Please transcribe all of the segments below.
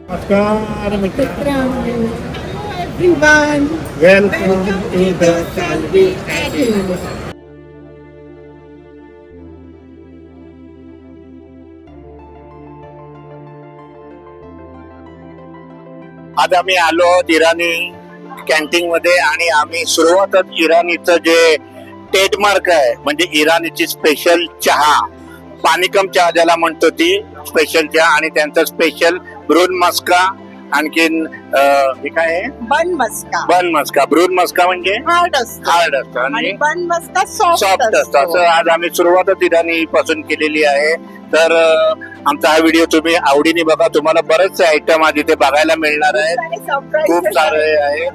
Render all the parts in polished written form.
नमस्कार मित्रांनो, everyone. Welcome to the Salvi active. आज आम्ही आलो आहोत इराणी कॅन्टीन मध्ये आणि आम्ही सुरुवातच इराणीचं जे ट्रेडमार्क आहे म्हणजे इराणीची स्पेशल चहा, पानिकम चहा ज्याला म्हणतो ती स्पेशल चहा आणि त्यांचं स्पेशल ब्रून मस्का. आणखीन हे काय आहे? बन मस्का. बन मस्का. ब्रून मस्का म्हणजे हार्ड असतो हार्ड असतं आणि आणि बन मस्का सॉफ्ट सॉफ्ट असतं. असं आज आम्ही सुरुवातच इराणी पासून केलेली आहे. तर आमचा हा व्हिडिओ तुम्ही आवडीने बघा. तुम्हाला बरेचसे आयटम आज इथे बघायला मिळणार आहेत. खूप सारे आहे.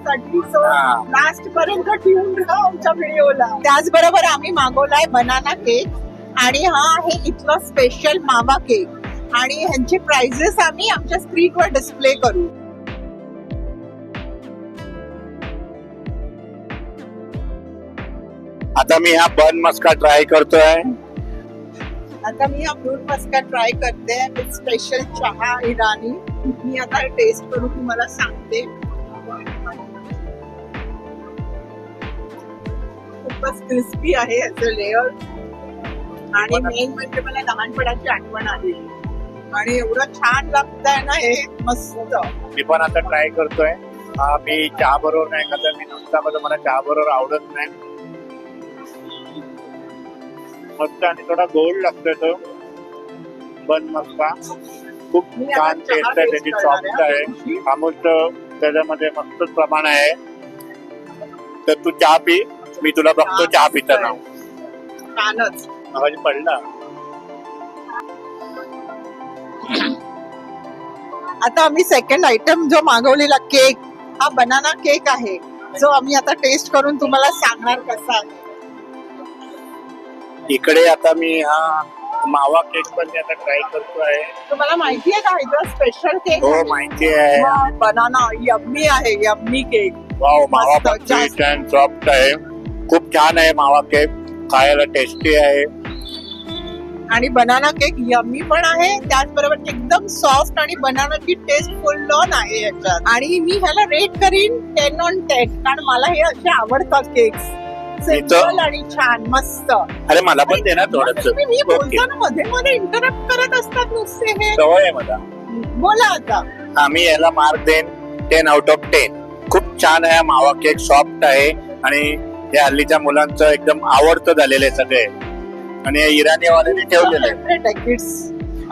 हा. लास्ट पर्यंत ठेवून राहा आमच्या व्हिडिओला. त्याचबरोबर आम्ही मागवलाय बनाना केक आणि हा आहे इथला स्पेशल मावा केक आणि ह्यांचे प्राइजेस आम्ही आमच्या स्क्रीनवर डिस्प्ले करू. आता मी हा बन मस्का ट्राय करतोय. आता मी हा फ्रूट मस्का ट्राय करते विथ स्पेशल चहा इराणी. मी आता टेस्ट करून तुम्हाला सांगते. खूपच क्रिस्पी आहे याचं लेअर आणि मेन म्हणजे मला लहानपणाची आठवण आली आणि एवढं छान लागतंय ना हे, मस्त. मी पण आता ट्राय करतोय. मी चहा बरोबर नाही का, तर मी नुसता मला चहा बरोबर आवडत नाही. मस्त आणि थोडा गोड लागतोय तो बन मस्का. खूप मी छान आता चहा टेस्ट आहे taste त्याची, करणार सॉफ्ट आहे. आहे. अमूलचं त्याच्यामध्ये मस्त प्रमाण आहे. तर तू चहा पी, मी तुला बघतो चहा पिताना. छानच. आवाज पडला. आता आम्ही सेकंड आयटम जो मागवलेला केक, हा बनाना केक आहे जो आम्ही आता टेस्ट करून तुम्हाला सांगणार कसा आहे. इकडे आता मी हा मावा केक पण मी आता ट्राय करतोय. तुम्हाला माहिती आहे का इथं स्पेशल केक? हो माहिती आहे. बनाना यम्मी आहे, यम्मी केक. वाव, मावा मस्त, पण जास्त. स्वीट अँड सॉफ्ट आहे. खूप छान आहे मावा केक, खायला टेस्टी आहे. आणि बनाना केक यम्मी पण आहे, त्याचबरोबर एकदम सॉफ्ट आणि बनानाची टेस्ट फुल ऑन आहे याच्यात. आणि मी ह्याला रेट करीन 10 on 10 कारण मला हे असे आवडतात केक्स. सिंपल आणि छान, मस्त. अरे मला पण दे ना थोडस. मी बोलताना मध्ये मध्ये इंटरप्ट करत असतात नुसते हे. सवय आहे मला. बोला आता. आम्ही याला मार्क देन 10 out of 10. खूप छान आहे मावा केक, सॉफ्ट आहे आणि हे हल्लीच्या मुलांचं एकदम आवडतं झालेलं आहे सगळे. आणि हे इराणी वाल्याने ठेवलेलं आहे. Favorite आहे kids.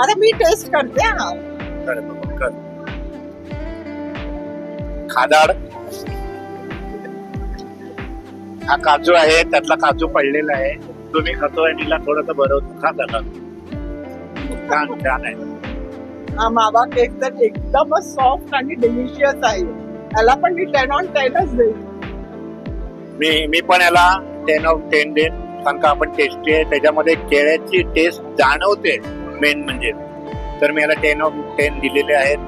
आता मी टेस्ट करते हा. कर बाबा, कर. खादाड. हा काजू आहे, त्यातला काजू पडलेला आहे. तुम्ही खातोय नीला थोडस भरवतो. खा त्याला. छान छान आहे. हा मावा केक तर एकदमच सॉफ्ट आणि डिलिशियस आहे. याला पण मी 10 on 10च देईन. मी पण याला 10 out of 10 देईन. कारण का आपण टेस्टी आहे, त्याच्यामध्ये केळ्याची टेस्ट जाणवते मेन म्हणजे. तर मी याला 10 out of 10 दिलेले आहेत.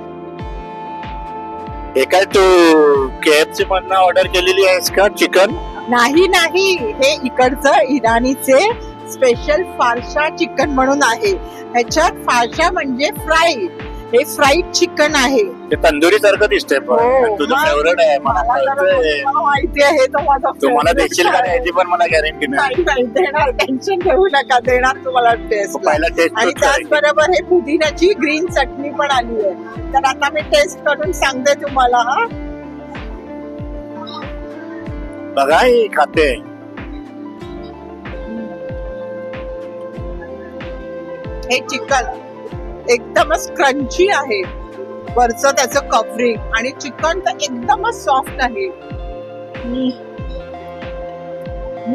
हे काय तू KFC मधनं ऑर्डर केलेली आहेस का चिकन? नाही नाही, हे इकडचं इराणीचे स्पेशल फारशा चिकन म्हणून आहे. ह्याच्यात फारशा म्हणजे फ्राईड. हे फ्राईड चिकन आहे. ते तंदुरी सारखं दिसतंय पण हो, तुझं मग फेवरेट आहे. मला मला कळतंय. माहिती आहे तो माझा तुम्हाला favorite देशील का आहे. याची पण मला गॅरंटी नाही. नाही नाही देणार, टेन्शन घेऊ नका, देणार तुम्हाला टेस्ट. पहिला टेस्ट आणि त्याचबरोबर हे पुदिन्याची ग्रीन चटणी पण आली आहे. तर आता मी टेस्ट करून सांगते तुम्हाला. हा बघा ही खाते. हे चिकन एकदमच क्रंची आहे. वरचं त्याचं कव्हरिंग आणि चिकन तर एकदमच सॉफ्ट आहे. मी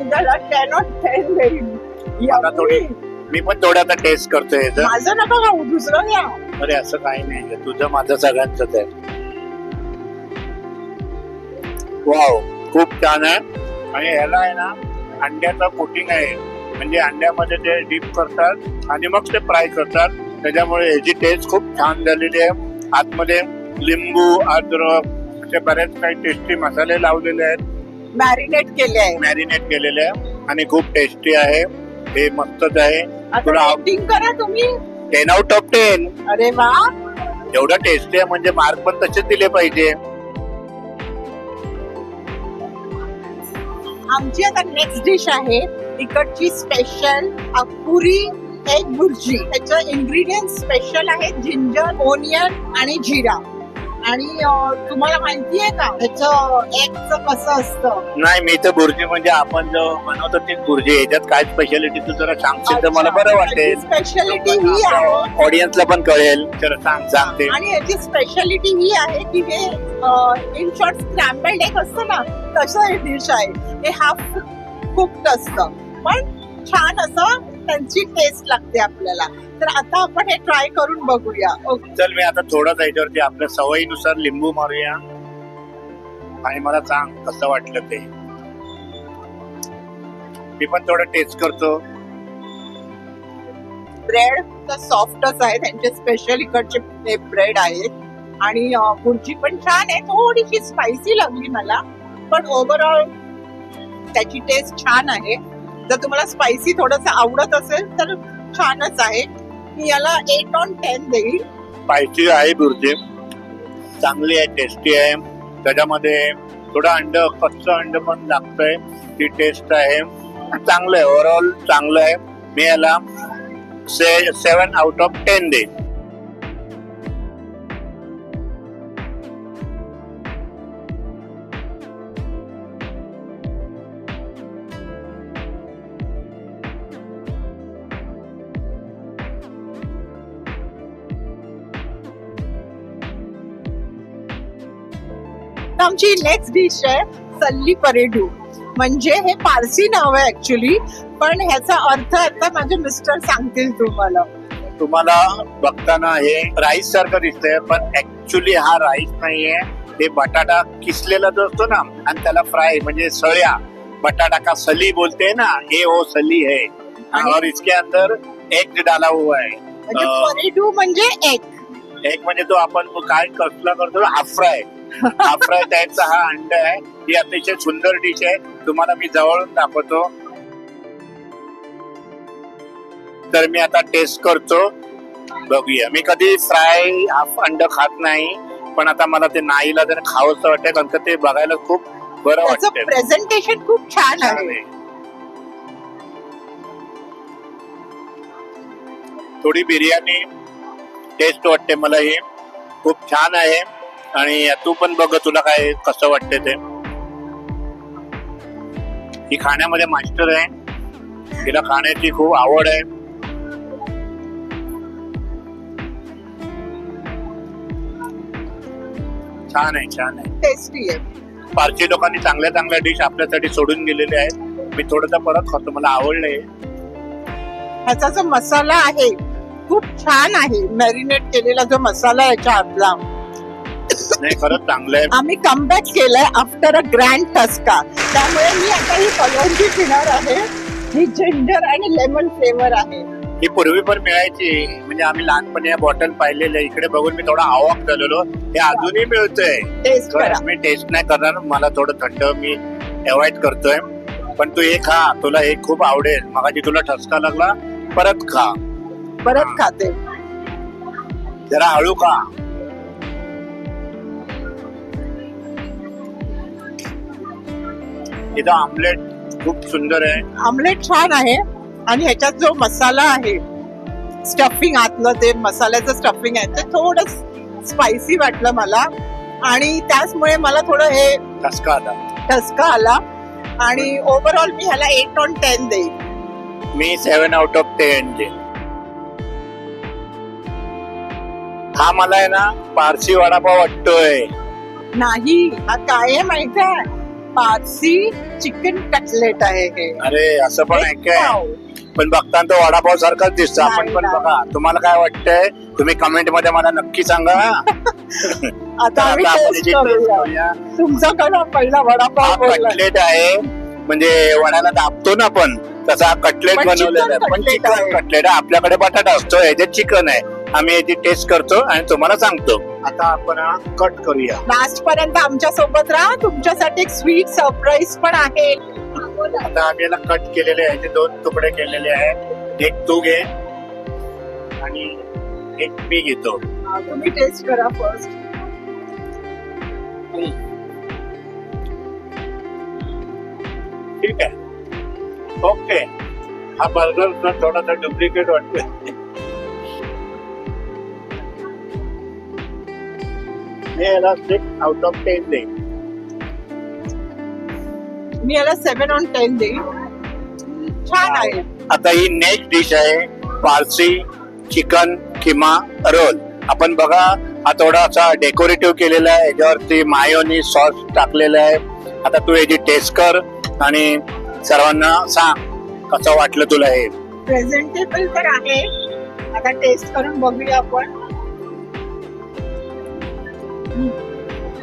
त्याला 10 on 10 देईन. आता थोडी मी पण थोडं आता टेस्ट करतोय याचं. माझं नका खाऊ, दुसरं घ्या. अरे असं काही नाही, तुझं माझं सगळ्यांचंच आहे. वाव, खूप छान आहे. आणि ह्याला आहे ना अंड्याचं कोटिंग आहे. म्हणजे अंड्यामध्ये ते डीप करतात आणि मग ते फ्राय करतात. त्याच्यामुळे ह्याची टेस्ट खूप छान झालेली आहे. आतमध्ये लिंबू, अद्रक असे बरेच काही टेस्टी मसाले लावलेले आहेत. मॅरिनेट केले आहे. मॅरिनेट केलेले आहे आणि खूप टेस्टी आहे. हे मस्तच आहे. आता रेटिंग करा तुम्ही. 10 out of 10. अरे वा, एवढं टेस्टी आहे म्हणजे मार्क पण तसेच दिले पाहिजे. आमची आता नेक्स्ट डिश आहे इकडची स्पेशल पुरी एग भुर्जी. त्याचं इन्ग्रेडियंट स्पेशल आहे जिंजर, ओनियन आणि जिरा. आणि तुम्हाला माहितीये का त्याचं एगचं कसं असतं? नाही, मी तर भुर्जी म्हणजे आपण जो बनवतो ती भुर्जी, याच्यात काय स्पेशालिटी तू जरा सांगशील तर मला बरं वाटेल. स्पेशालिटी ही आहे ऑडियन्सला पण कळेल. जरा सांगते. आणि याची स्पेशालिटी ही आहे की हे इन शॉर्ट स्क्रॅम्बल्ड एग असतं ना, तसं हे डिश आहे. हे हाफ कुक्ड असतं पण छान असं त्यांची टेस्ट लागते आपल्याला. तर आता आपण हे ट्राय करून बघूया. ओके, चल मी आता थोडं याच्यावरती आपल्या सवयीनुसार लिंबू मारूया आणि मला सांग कसं वाटलं ते. मी पण थोडं टेस्ट करतो. ब्रेड तर सॉफ्टच आहे, त्यांचे स्पेशल इकडचे ब्रेड आहेत. आणि भुर्जी पण छान आहे, थोडीशी स्पायसी लागली मला, पण ओव्हरऑल त्याची टेस्ट छान आहे. जर तुम्हाला स्पायसी थोडस आवडत असेल तर छानच आहे. मी याला 8 on 10 देईल. स्पायसी आहे भुर्जी, चांगली आहे, टेस्टी आहे. त्याच्यामध्ये थोडं अंड, कच्चं अंड पण लागतंय, ती टेस्ट आहे. चांगलं आहे, ओव्हरऑल चांगलं आहे. मी याला 7 out of 10 देईन. आमची नेक्स्ट डिश आहे सल्ली परेडू. म्हणजे हे पारसी नाव आहे ऍक्च्युली, पण ह्याचा अर्थ आता माझे मिस्टर सांगतील तुम्हाला. तुम्हाला बघताना हे राईस सारखं दिसतंय, पण ऍक्च्युली हा राईस नाहीये. हे बटाटा किसलेला जो असतो ना, आणि त्याला फ्राय म्हणजे सळ्या, बटाटा का सली बोलते ना, ये वो सली है. और इसके अंदर एग डाला हुआ है. म्हणजे परेडू म्हणजे एग. एक म्हणजे तो आपण काय कसला करतो, हाफ फ्राय. हाफ फ्राय टाईपचा हा अंड आहे. ही अतिशय सुंदर डिश आहे, तुम्हाला मी जवळून दाखवतो. तर मी आता टेस्ट करतो, बघूया. मी कधी फ्राय हाफ अंड खात नाही, पण आता मला ते नाईला जर खावंसं वाटतं, कारण का ते बघायला खूप बरं त्याचं वाटतं. प्रेझेंटेशन खूप छान आहे. थोडी बिर्याणी टेस्ट वाटते मला, ही खूप छान आहे. आणि तू पण बघ तुला काय कसं वाटते ते. ही खाण्यामध्ये मास्टर आहे, तिला खाण्याची खूप आवड आहे. छान आहे, छान आहे, टेस्टी आहे. पारसी लोकांनी चांगल्या चांगल्या डिश आपल्यासाठी सोडून गेलेले आहेत. मी थोडंसं परत खातो, मला आवडलंय. ह्याचा जो मसाला आहे खूप छान आहे, मॅरिनेट केलेला जो मसाला आहे याच्या आतला. नाही, खरंच चांगलं आहे. आम्ही कमबॅक केलंय आफ्टर अ ग्रँड टस्का, त्यामुळे मी आता ही कलौंजी पिणार आहे. ही जिंजर आणि लेमन फ्लेवर आहे. ही पूर्वी पण मिळायची, म्हणजे आम्ही लहानपणी या बॉटल पाहिलेल्या. इकडे बघून मी थोडा अवाक झालेलो, हे अजूनही मिळतंय. टेस्ट करा. मी टेस्ट नाही करणार, मला थोडं थंड मी अवॉइड करतोय. पण तू हे खा, तुला हे खूप आवडेल. मगाशी तुला ठसका लागला, परत खा. परत खाते. जरा हळू खा. इथं आमलेट खूप सुंदर आहे. आमलेट छान आहे. आणि ह्याच्यात जो मसाला आहे, स्टफिंग आतलं ते मसाल्याचं स्टफिंग आहे, ते थोडं स्पायसी वाटलं मला. आणि त्याचमुळे मला थोडं हे ठसका आला. आणि ओव्हरऑल मी ह्याला 8 on 10 देईन. मी 7 out of 10 देईन. हा मला आहे ना पारसी वडापाव वाटतोय. नाही, हा काय आहे माहिती आहे? पारसी चिकन कटलेट आहे हे. अरे असं पण आहे काय? पाव. पण बघताना तो वडापाव सारखाच दिसतो. आपण नाही, पण नाही. बघा, तुम्हाला काय वाटतंय तुम्ही कमेंट मध्ये मला नक्की सांगा. आता आम्ही आता आपण टेस्ट याची taste करूया. करूया. तुमच्याकडं पहिला वडापाव हा बोलला. कटलेट आहे, म्हणजे वड्याला दाबतो ना आपण, तसा हा कटलेट पण बनवलेला आहे. chicken पण cutlet चिकन आहे. कटलेट आहे. आपल्याकडे बटाटा असतो, याच्यात चिकन आहे. आम्ही याची टेस्ट करतो आणि तुम्हाला सांगतो. आता आपण हा कट करूया. लास्ट पर्यंत आमच्या सोबत राहा, तुमच्यासाठी एक स्वीट सरप्राईज पण आहे. आता आम्ही याला कट केलेले आहे, 2 तुकडे केलेले आहेत. एक तू घे आणि एक मी घेतो. तुम्ही टेस्ट करा फर्स्ट. ठीक आहे, ओके. हा बर्गर थोडासा डुप्लिकेट वाटतोय. मी याला 6 out of 10 देईन. मी याला 7 on 10 देईन. छान आहे. आता ही नेक्स्ट डिश आहे पारसी चिकन किमा रोल. आपण बघा, हा थोडासा डेकोरेटिव्ह केलेला आहे, याच्यावरती मायोनी सॉस टाकलेला आहे. आता तू याची टेस्ट कर आणि सर्वांना सांग कसं वाटलं तुला हे. प्रेझेंटेबल तर आहे, आता टेस्ट करून बघूया आपण.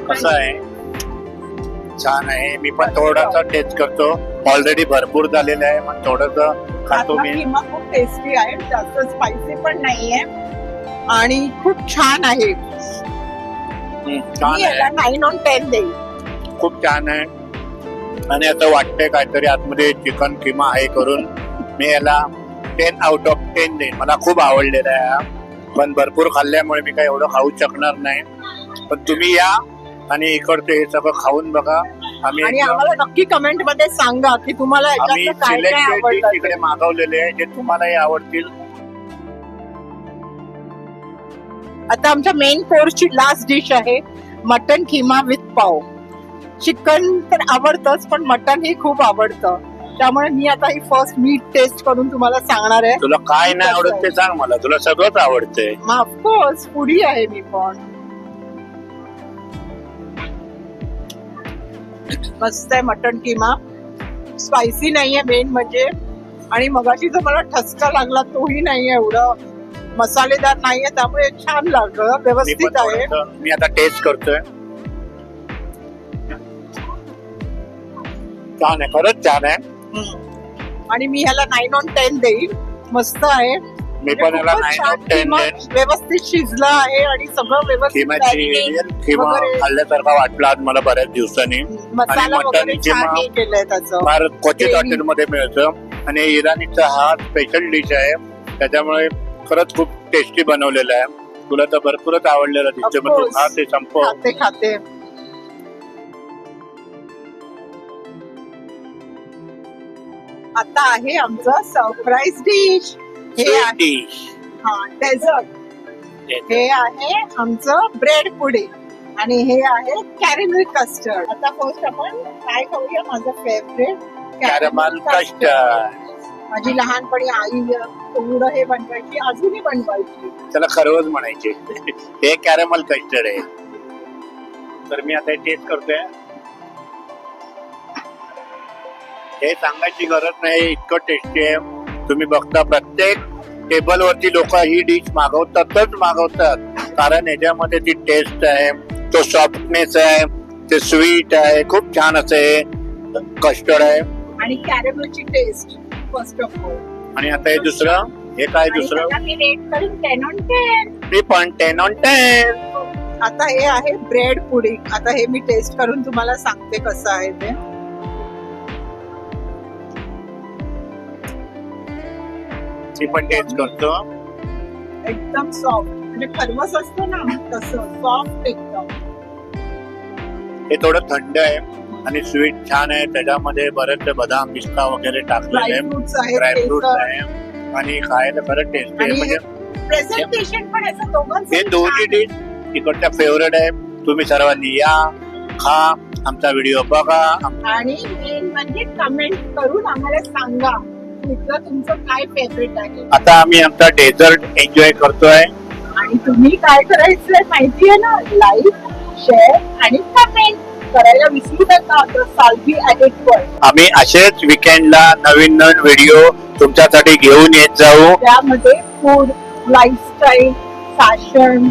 कसं आहे? छान आहे. मी पण थोडासा टेस्ट करतो. ऑलरेडी भरपूर झालेलं आहे, मग थोडस खातो मी. किमा खूप टेस्टी आहे, जास्त स्पायसी पण नाहीये आणि खूप छान आहे. छान मी याला आहे, 9 on 10 देईन. खूप छान आहे. आणि असं वाटतंय काहीतरी आतमध्ये चिकन किमा आहे करून. मी याला 10 out of 10 देईन. मला खूप आवडलेला आहे हा, पण भरपूर खाल्ल्यामुळे मी काही एवढं खाऊ शकणार नाही. पण तुम्ही या आणि इकडचं हे सगळं खाऊन बघा. आणि आम्ही आम्हाला नक्की कमेंट मध्ये सांगा की तुम्हाला आम्ही याच्यातलं काय काय सिलेक्टेड आवडतं. तिकडे मागवलेले आहे जे तुम्हालाही आवडतील. आता आमच्या मेन कोर्सची लास्ट डिश आहे मटन किमा विथ पाव. चिकन तर आवडतंच, पण मटन हे खूप आवडतं, त्यामुळे मी आता ही फर्स्ट मीट टेस्ट करून तुम्हाला सांगणार आहे. तुला काय नाही आवडत ते सांग मला. तुला सगळंच आवडतंय. ऑफकोर्स फूडी आहे मी पण. मस्त आहे मटन किमा, स्पायसी नाहीये मेन म्हणजे. आणि मगाशी जो मला ठसका लागला तोही नाहीये, एवढं मसालेदार नाहीये, त्यामुळे छान लागलं, मी व्यवस्थित पण आहे. मी आता टेस्ट करतोय. छान आहे, खरंच छान आहे. आणि मी ह्याला 9 on 10 देईन. मस्त आहे. मी पण याला खूपच 9 छान out of 10 किमा, देईन. व्यवस्थित शिजलं आहे आणि सगळं व्यवस्थित किमा वगैरे. खाल्ल्यासारखा वाटला आज मला बऱ्याच दिवसांनी. मसाला आणि मटण वगैरे छान किमा हे केलंय त्याचं. फार क्वचित Gravy. हॉटेलमध्ये मिळतं. आणि इराणीचा हा स्पेशल डिश आहे, त्याच्यामुळे खरंच खूप टेस्टी बनवलेलं आहे. तुला तर भरपूरच आवडलेलं दिसते. Of मग तू course. खा ते संपव. खाते. आता आहे आमचं सरप्राईज डिश. हे Sweet आहे dish. डेझर्ट. हे आहे आमचं ब्रेड पुडिंग आणि हे आहे कॅरेमल कस्टर्ड. आता फर्स्ट आपण काय खाऊया, माझं फेवरेट कॅरमल कस्टर्ड. माझी लहानपणी आई एवढं हे बनवायची, अजूनही बनवायची. त्याला खरवस म्हणायचे. हे कॅरमल कस्टर्ड आहे. तर मी आता टेस्ट करतोय. हे सांगायची गरज नाही, इतकं टेस्टी आहे. तुम्ही बघता प्रत्येक टेबल वरती लोक ही डिश मागवतात, कारण याच्यामध्ये ती टेस्ट आहे, तो सॉफ्टनेस आहे, ते स्वीट आहे, खूप छान असं हे कस्टर्ड आहे. आणि कॅरेमलची टेस्ट फर्स्ट ऑफ ऑल. आणि आता हे दुसरं, हे काय दुसरं? मी रेट करीन 10 on 10. मी पण 10 on 10. आता हे आहे ब्रेड पुडिंग. आता हे मी टेस्ट करून तुम्हाला सांगते कसं आहे ते. मी पण टेस्ट करतो. एकदम सॉफ्ट, म्हणजे खरवस असतो ना तसं सॉफ्ट एकदम. हे थोडं थंड आहे आणि स्वीट छान आहे. त्याच्यामध्ये बरेचसे बदाम पिस्ता वगैरे टाकलेले आहे, ड्रायफ्रुट्स आहेत, ड्रायफ्रुट्स केसर. आहे आणि खायला खरं टेस्ट आहे. आणि म्हणजे प्रेझेंटेशन पण असं दोघांचं हे दोन्ही डिश तिकडच्या फेवरेट आहे. तुम्ही सर्वांनी या, खा, आमचा व्हिडिओ बघा. आणि मेन म्हणजे कमेंट करून आम्हाला सांगा इथलं तुमचं काय फेवरेट आहे. आता आम्ही आमचा डेझर्ट एन्जॉय करतोय. आणि तुम्ही काय करायचंय माहितीये ना, लाईक, शेअर आणि कमेंट करायला विसरू नका साल्वी ॲडिटवर. आम्ही असेच विकेंडला नवीन नवीन व्हिडिओ तुमच्यासाठी घेऊन येत जाऊ. त्यामध्ये फूड, लाईफस्टाईल, फॅशन,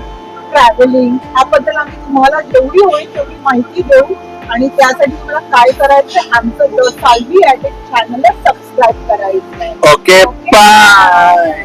ट्रॅव्हलिंग याबद्दल आम्ही तुम्हाला जेवढी होईल तेवढी माहिती देऊ. आणि त्यासाठी तुम्हाला काय करायचं, आमचं साल्वी ॲडिट चॅनलला सबस्क्राईब करायचं आहे. Okay, bye.